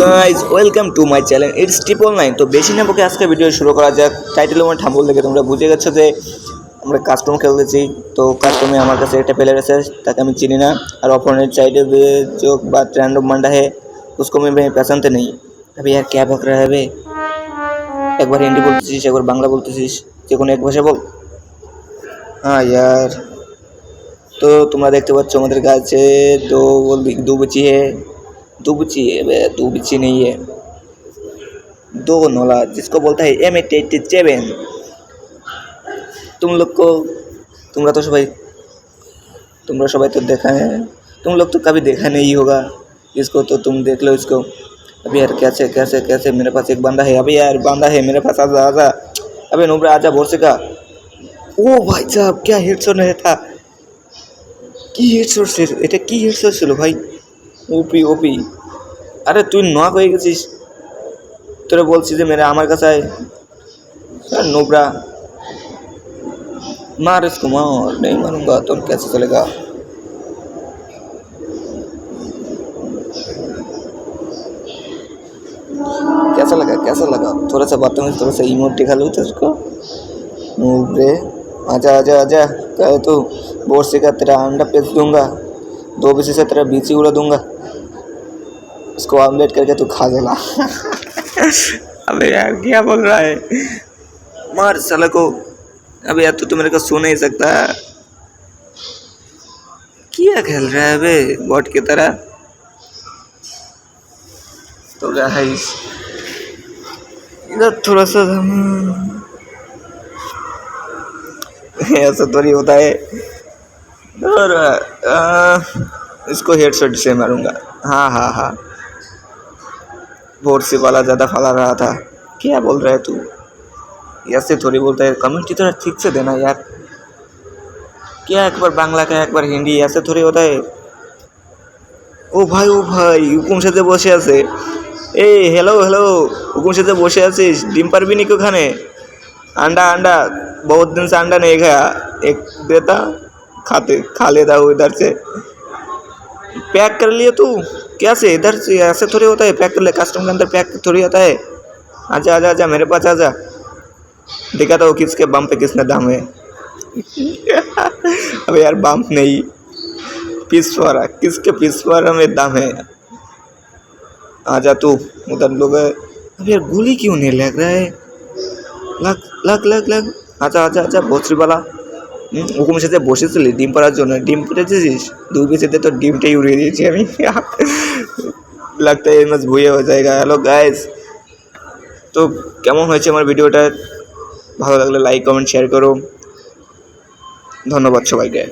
Guys welcome to my channel it's 999। তো বেশি না বকে আজকে ভিডিও শুরু করা যাক। টাইটেলের মধ্যে থাম্বনেল দেখে তোমরা বুঝে গেছো যে আমরা কাস্টম খেলতেছি। তো কাস্টমে আমার কাছে একটা প্লেয়ার আছে, তাকে আমি চিনি না। আর অপোनेंट साइड जो बात रैंडम बंदा है उसको मैं पसंद नहीं। अभी यार क्या बक रहा है बे? एक बार हिंदी बोलतेছিস, एक बार बांग्ला बोलतेছিস, যে কোনো এক ভাষা বল। हाँ यार, तो তোমরা দেখতে পাচ্ছ আমাদের কাছে दो बच्ची है। दो बच्ची है बे, दो बच्ची नहीं है, दो नौला जिसको बोलता है M87। तुम लोग को तुम्हारा सबाई तो देखा है, तुम लोग तो कभी देखा नहीं होगा इसको, तो तुम देख लो इसको। अभी यार कैसे कैसे कैसे मेरे पास एक बंदा है। अभी यार बंदा है मेरे पास, आजा आजा। अबे नुब्रा आजा बोर्से का। ओ भाई साहब क्या हेडशॉट नहीं था, কি হেডশট ছিল এটা, কি হেডশট ছিল ভাই, ওপি ওপি। আরে তুই নক হয়ে গেছিস, তোরে বলছি যে মেরে আমার কাছে আয়। নোবরা मार इसको, मार। नहीं मारूंगा तो कैसे चलेगा। कैसा लगा थोड़ा सा बदतमीज, थोड़ा सा इमोट दिखा लो उसको। नूबरे आजा आजा आजा, कहे तो बोर्ड से का तेरा अंडा पेच दूंगा, 2 बीसी से तेरा बीसी उड़ा दूंगा, इसको ऑमलेट करके तू खा लेना। अबे यार क्या बोल रहा है, मार साला को। अबे यार तू तो मेरे को सुन नहीं सकता, क्या खेल रहा है बे बॉट की तरह। तो गाइस इधर थोड़ा सा ऐसा थोड़ी होता है। और इसको हेडशॉट से मारूंगा। हाँ हाँ हाँ, बोर्ड से वाला ज़्यादा फला रहा था। क्या बोल रहा है तू, ऐसे थोड़ी बोलता है। कमेंट थोड़ा ठीक से देना यार, क्या एक बार बांग्ला का एक बार हिंदी, ऐसे थोड़ी होता है। ओ भाई হুকুম সাথে বসে আছে। এই হ্যালো হ্যালো, হুকুম সাথে বসে আছিস, ডিম পারবি নি ওখানে? अंडा अंडा बहुत दिन से अंडा नहीं खाया, एक देता खा लेता हूँ इधर से। पैक कर लिए तू कैसे, इधर से ऐसे थोड़ी होता है, पैक कर ले, कस्टम के अंदर पैक थोड़ी होता है। आजा आजा आजा मेरे पास आजा, दिखाता हूँ किसके बम पे किसने दाम है। अबे यार बम नहीं, पिछवाड़ा, किसके पिछवाड़ा में दाम है। आजा तू उधर लोग। अब यार गोली क्यों नहीं लग रहा है, लग लग लग लग। আচ্ছা আচ্ছা আচ্ছা বস্ত্রীবালা, হুকুমের সাথে বসেছিলি ডিম পাড়ার জন্য, ডিম পেড়েছিস, 2 পিসেতে তো ডিমটাই উড়িয়ে দিয়েছি আমি। লাগতা है मस्त भूया हो जाएगा। হ্যালো গাইস, তো কেমন হয়েছে আমার ভিডিওটা? ভালো লাগলে লাইক কমেন্ট শেয়ার করো। ধন্যবাদ সবাইকে।